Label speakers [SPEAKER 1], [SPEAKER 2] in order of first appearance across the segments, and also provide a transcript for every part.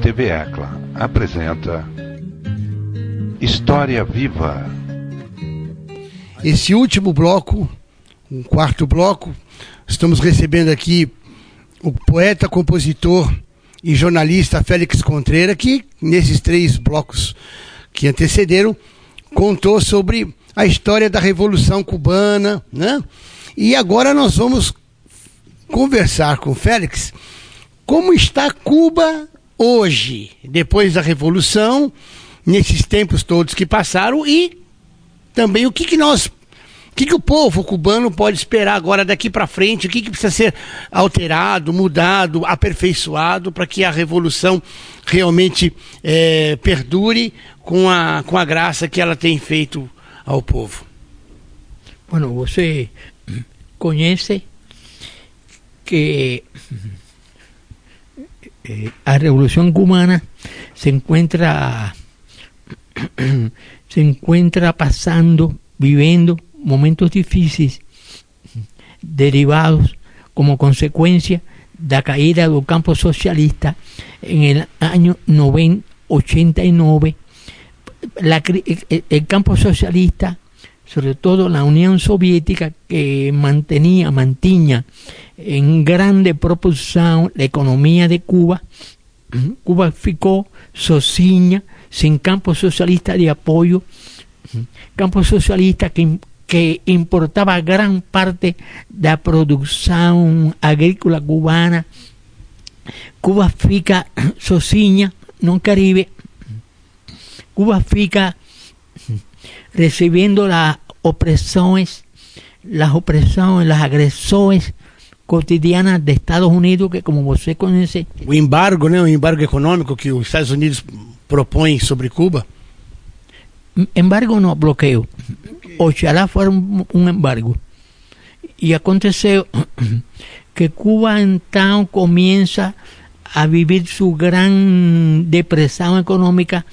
[SPEAKER 1] TV Ecla apresenta História Viva.
[SPEAKER 2] Esse último bloco, um quarto bloco, estamos recebendo aqui o poeta, compositor e jornalista Félix Contreira, que nesses 3 blocos que antecederam, contou sobre a história da Revolução Cubana, né? E agora nós vamos conversar com o Félix como está Cuba hoje, depois da Revolução, nesses tempos todos que passaram, e também o que o povo cubano pode esperar agora daqui para frente, o que precisa ser alterado, mudado, aperfeiçoado para que a Revolução realmente perdure com a graça que ela tem feito ao povo.
[SPEAKER 3] Bueno, você conhece que a Revolución Cubana se encuentra viviendo momentos difíciles derivados como consecuencia de la caída del campo socialista en el año 89. El campo socialista, sobre todo la Unión Soviética, que mantenía en grande proporción la economía de Cuba. Cuba ficou sozinha, sin campo socialista de apoyo, campo socialista que importaba gran parte de la producción agrícola cubana. Cuba fica sozinha no Caribe. Cuba fica recibiendo las opresiones, las agresiones cotidianas de Estados Unidos, que como você conhece...
[SPEAKER 2] O embargo, né? O embargo econômico que os Estados Unidos propõem sobre Cuba.
[SPEAKER 3] Embargo no, bloqueo. Ojalá fuera un embargo. Y aconteceu que Cuba entonces comienza a vivir su gran depresión económica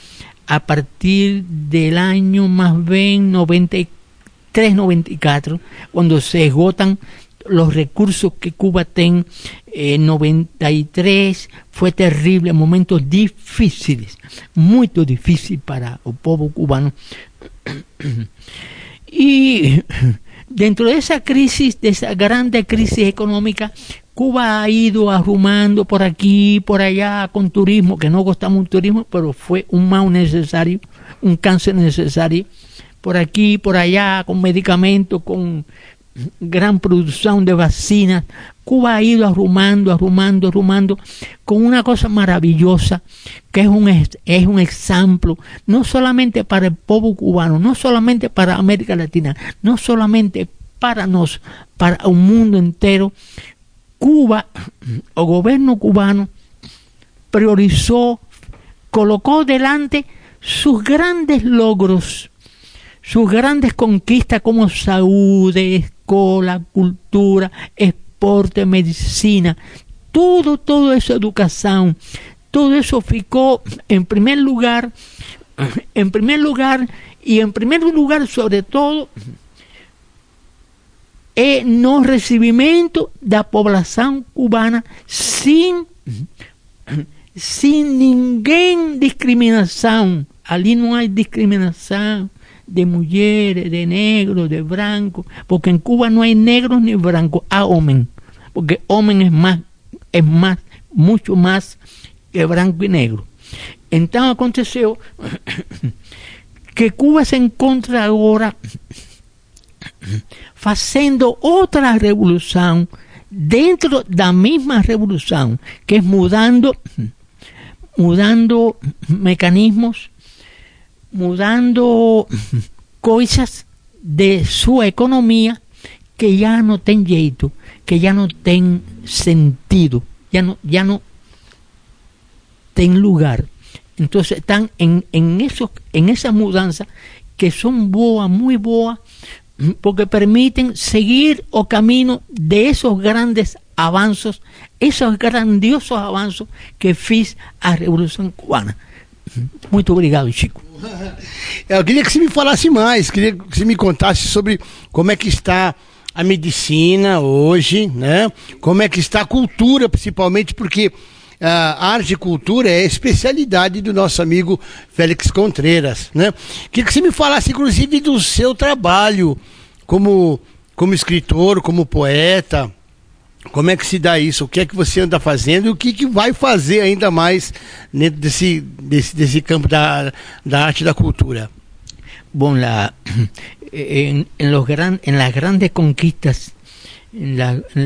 [SPEAKER 3] a partir del año más bien 93, 94, cuando se agotan los recursos que Cuba tiene. 93 fue terrible, momentos difíciles, muy difíciles para el pueblo cubano. Y dentro de esa crisis, de esa grande crisis económica, Cuba ha ido arrumando por aquí, por allá, con turismo, que no gustamos un turismo, pero fue un mal necesario, un cáncer necesario, por aquí, por allá, con medicamentos, con gran producción de vacinas. Cuba ha ido arrumando, con una cosa maravillosa, que es un ejemplo, no solamente para el pueblo cubano, no solamente para América Latina, no solamente para nosotros, para el mundo entero. Cuba, el gobierno cubano, priorizó, colocó delante sus grandes logros, sus grandes conquistas como salud, escuela, cultura, esporte, medicina, todo eso, educación, todo eso ficó en primer lugar sobre todo no recibimiento de la población cubana sin ninguna discriminación. Allí no hay discriminación de mujeres, de negros, de blancos, porque en Cuba no hay negros ni blancos, hay hombres, porque hombre es mucho más que blanco y negro. Entonces aconteció que Cuba se encuentra ahora haciendo otra revolución dentro de la misma revolución, que es mudando mecanismos, mudando cosas de su economía que ya no tienen jeito, que ya no tienen sentido, ya no tienen lugar. Entonces están en esa mudanza que son boas, muy boas, porque permiten seguir el camino de esos grandes avances, esos grandiosos avances que fez a Revolução Cubana. Muito obrigado, Chico.
[SPEAKER 2] Eu queria que você me falasse mais, queria que você me contasse sobre como é que está a medicina hoje, né? Como é que está a cultura, principalmente porque a arte e cultura é a especialidade do nosso amigo Félix Contreras, né? Queria que você me falasse, inclusive, do seu trabalho como escritor, como poeta. Como é que se dá isso? O que é que você anda fazendo e o que vai fazer ainda mais dentro desse campo da arte e da cultura?
[SPEAKER 3] Bom, en las grandes conquistas, en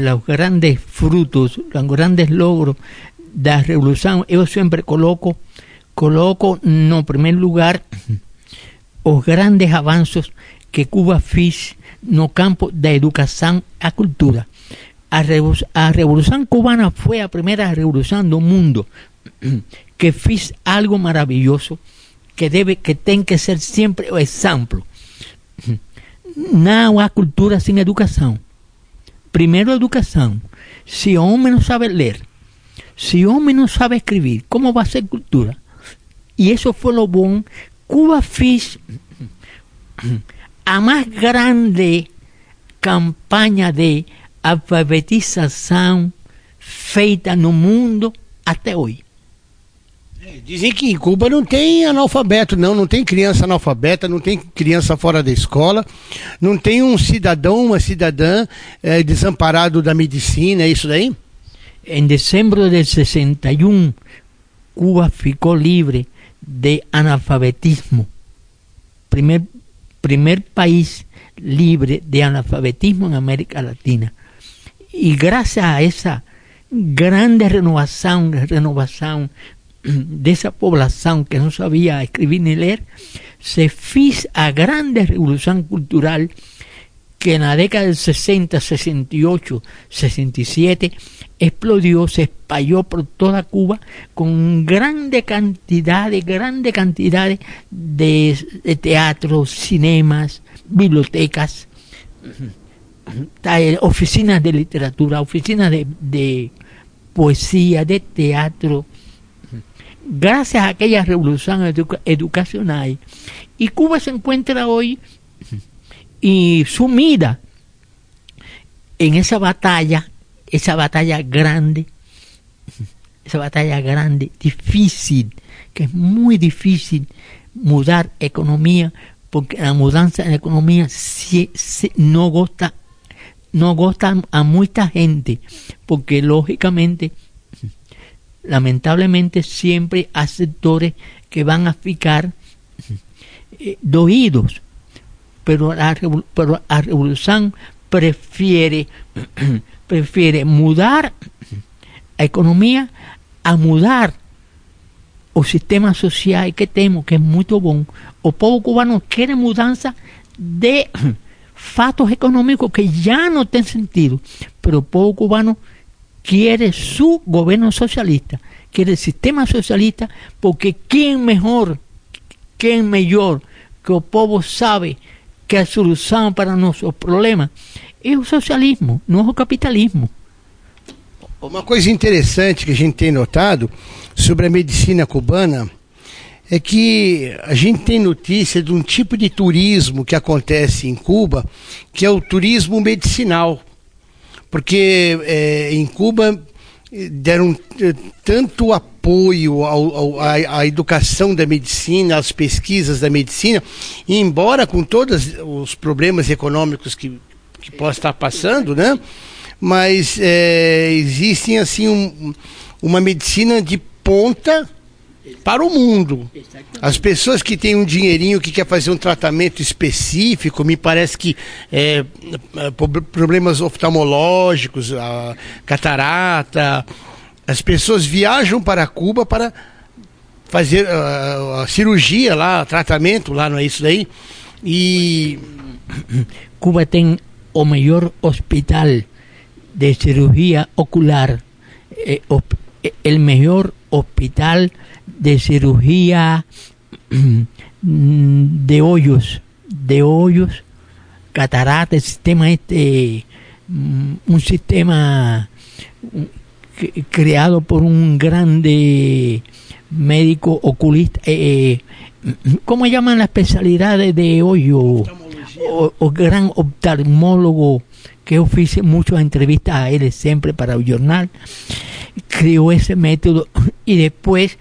[SPEAKER 3] los grandes frutos, los grandes logros da revolução, eu sempre coloco no primeiro lugar os grandes avanços que Cuba fez no campo da educação e a cultura. A Revolução Cubana foi a primeira revolução do mundo que fez algo maravilhoso que tem que ser sempre o exemplo. Não há cultura sem educação. Primeiro, educação. Se o homem não sabe ler, se o homem não sabe escrever, como vai ser cultura? E isso foi o bom. Cuba fez a mais grande campanha de alfabetização feita no mundo até hoje.
[SPEAKER 2] Dizem que em Cuba não tem analfabeto, não tem criança analfabeta, não tem criança fora da escola, não tem um cidadão, uma cidadã desamparado da medicina, é isso daí?
[SPEAKER 3] Em dezembro de 61, Cuba ficou livre de analfabetismo. Primer país libre de analfabetismo en América Latina. Y gracias a esa grande renovación de esa población que no sabía escribir ni leer, se hizo a grande revolución cultural que en la década del 60, 68, 67 explodió, se espalló por toda Cuba con grande cantidad de teatros, cinemas, bibliotecas, oficinas de literatura, oficinas de poesía, de teatro, gracias a aquella revolución educacional. Y Cuba se encuentra hoy y sumida en esa batalla grande, difícil, que es muy difícil mudar economía, porque la mudanza en la economía no gusta a mucha gente, porque lógicamente, lamentablemente, siempre hay sectores que van a ficar doídos, pero la revolución prefiere mudar a economía a mudar o sistema social que temos, que é muito bom. O povo cubano quer mudança de fatos econômicos que já não tem sentido, pero o povo cubano quer su governo socialista, quer el sistema socialista, porque quem melhor que o povo sabe que a solução para nossos problemas é o socialismo, não é o capitalismo.
[SPEAKER 2] Uma coisa interessante que a gente tem notado sobre a medicina cubana é que a gente tem notícia de um tipo de turismo que acontece em Cuba, que é o turismo medicinal. Porque em Cuba deram tanto apoio à educação da medicina, às pesquisas da medicina, e embora com todos os problemas econômicos que possa estar passando, né? Mas existem assim uma medicina de ponta para o mundo. As pessoas que têm um dinheirinho, que quer fazer um tratamento específico, me parece que problemas oftalmológicos, catarata, as pessoas viajam para Cuba para fazer a cirurgia lá, tratamento lá, não é isso daí? E
[SPEAKER 3] Cuba tem o maior hospital de cirugía ocular, el mejor hospital de cirugía de hoyos, catarata, el sistema un sistema creado por un grande médico oculista, ¿cómo llaman las especialidades de hoyo? O gran oftalmólogo, que oficia muchas entrevistas a él siempre para el jornal. creó ese método y después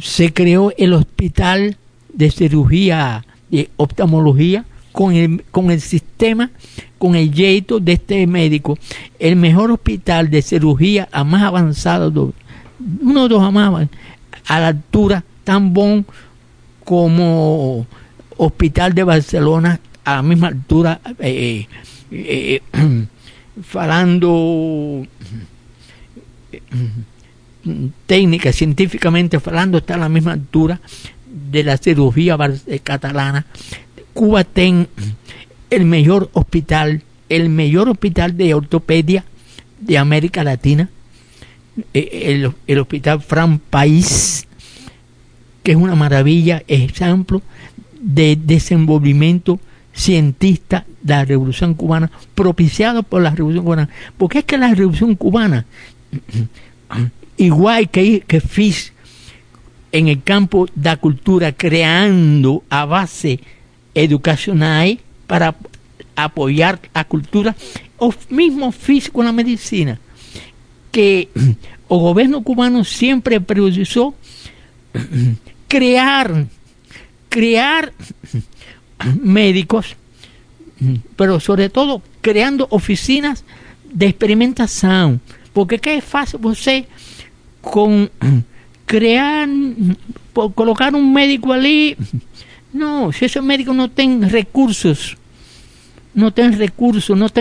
[SPEAKER 3] se creó el hospital de cirugía, de oftalmología, con el sistema, con el jeito de este médico, el mejor hospital de cirugía a más avanzado, uno de los amaban, a la altura tan bon como Hospital de Barcelona, a la misma altura, falando técnica, científicamente falando, está a la misma altura de la cirugía catalana. Cuba tiene el mejor hospital de ortopedia de América Latina, el hospital Fran País, que es una maravilla, ejemplo de desenvolvimiento cientista de la Revolución Cubana, propiciado por la Revolución Cubana. Porque es que la Revolución Cubana, igual que FIS en el campo de la cultura, creando a base educacional para apoyar la cultura, o mismo FIS con la medicina, que el gobierno cubano siempre priorizó crear médicos, pero sobre todo creando oficinas de experimentación, porque qué es fácil você con colocar un médico allí. No, si ese médico no tiene recursos, não tem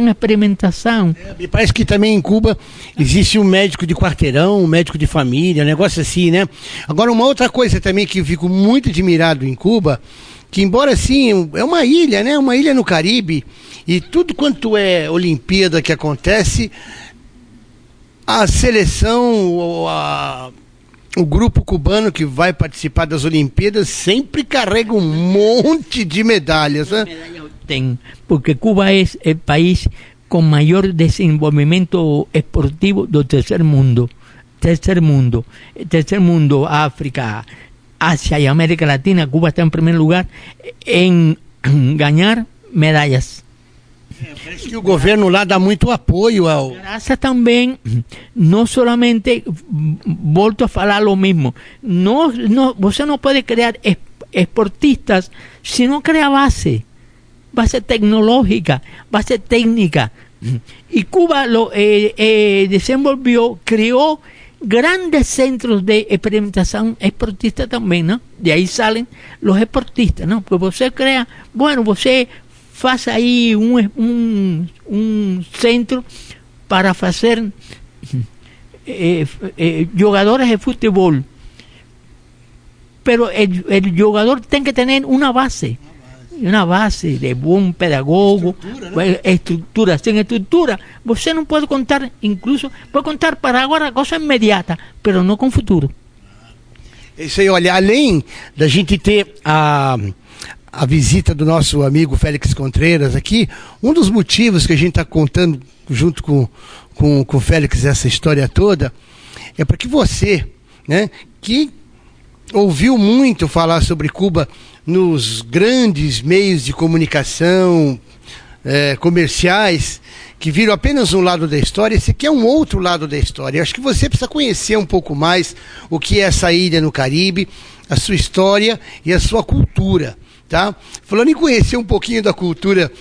[SPEAKER 3] experimentação.
[SPEAKER 2] Me parece que também em Cuba existe um médico de quarteirão, um médico de família, um negócio assim, né? Agora, uma outra coisa também que eu fico muito admirado em Cuba, que embora assim, é uma ilha, né? Uma ilha no Caribe, e tudo quanto é Olimpíada que acontece, a seleção, o grupo cubano que vai participar das Olimpíadas sempre carrega um monte de medalhas, né?
[SPEAKER 3] Tem, porque Cuba es el país con mayor desenvolvimiento esportivo del tercer mundo, África, Asia y América Latina. Cuba está en primer lugar en ganar medallas.
[SPEAKER 2] Parece que o governo lá dá muito apoio ao...
[SPEAKER 3] Gracias también, no solamente, volto a falar lo mismo, você no puede crear esportistas si no crea base tecnológica, base técnica. Y Cuba lo desenvolvió, creó grandes centros de experimentación esportista también, ¿no? De ahí salen los esportistas, ¿no? Pues você crea, bueno, você faz ahí un centro para hacer jugadores de fútbol, pero el jugador tiene que tener una base de buen pedagogo, estructura. Sin estructura, você não pode contar, incluso, pode contar para agora coisa imediata, pero não com futuro.
[SPEAKER 2] Isso aí, olha, além da gente ter a visita do nosso amigo Félix Contreras aqui, um dos motivos que a gente está contando junto com o Félix essa história toda, é para que você, né, que ouviu muito falar sobre Cuba nos grandes meios de comunicação comerciais, que viram apenas um lado da história, esse aqui é um outro lado da história. Eu acho que você precisa conhecer um pouco mais o que é essa ilha no Caribe, a sua história e a sua cultura, tá? Falando em conhecer um pouquinho da cultura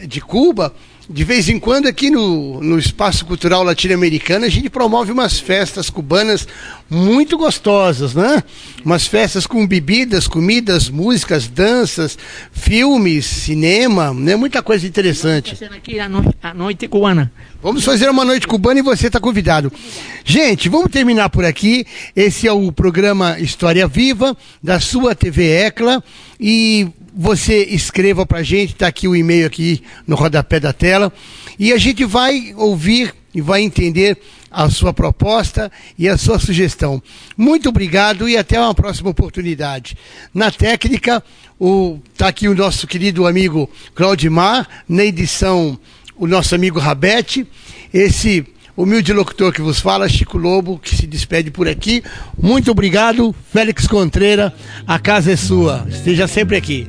[SPEAKER 2] de Cuba, de vez em quando aqui no Espaço Cultural Latino-Americano a gente promove umas festas cubanas muito gostosas, né? Umas festas com bebidas, comidas, músicas, danças, filmes, cinema, né? Muita coisa interessante.
[SPEAKER 3] Aqui a noite cubana.
[SPEAKER 2] Vamos fazer uma noite cubana e você está convidado. Gente, vamos terminar por aqui. Esse é o programa História Viva da sua TV ECLA, e você escreva pra gente, tá aqui o e-mail aqui no rodapé da tela, e a gente vai ouvir e vai entender a sua proposta e a sua sugestão. Muito obrigado e até uma próxima oportunidade. Na técnica, tá aqui o nosso querido amigo Claudimar, na edição o nosso amigo Rabete, esse humilde locutor que vos fala, Chico Lobo, que se despede por aqui. Muito obrigado, Félix Contreira, a casa é sua, esteja sempre aqui.